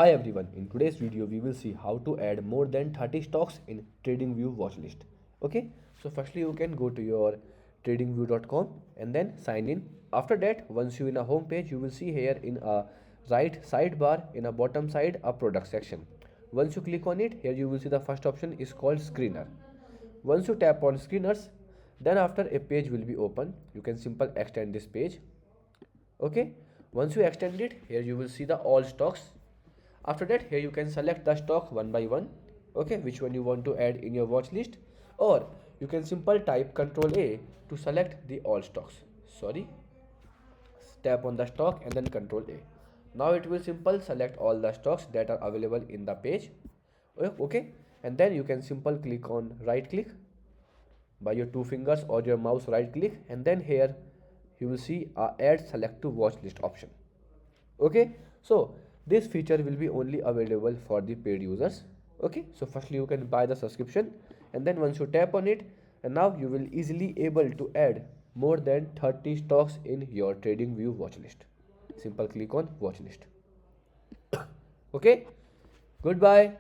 Hi everyone, in today's video we will see how to add more than 30 stocks in TradingView watchlist. Okay, so firstly you can go to your tradingview.com and then sign in. After that, once you in a home page, you will see here in a right sidebar in a bottom side a product section. Once you click on it, here you will see the first option is called screener. Once you tap on screeners, then after a page will be open. You can simple extend this page. Okay, once you extend it, here you will see the all stocks. After that, here you can select the stock one by one. Okay, which one you want to add in your watch list, or you can simple type Control A to select the all stocks. Sorry, tap on the stock and then Control A. Now it will simple select all the stocks that are available in the page. Okay, and then you can simple click on right click by your two fingers or your mouse right click, and then here you will see a add select to watch list option. Okay, so this feature will be only available for the paid users. Okay, so firstly you can buy the subscription, and then once you tap on it, and now you will easily able to add more than 30 stocks in your TradingView watch list. Simple click on watch list. Okay, goodbye.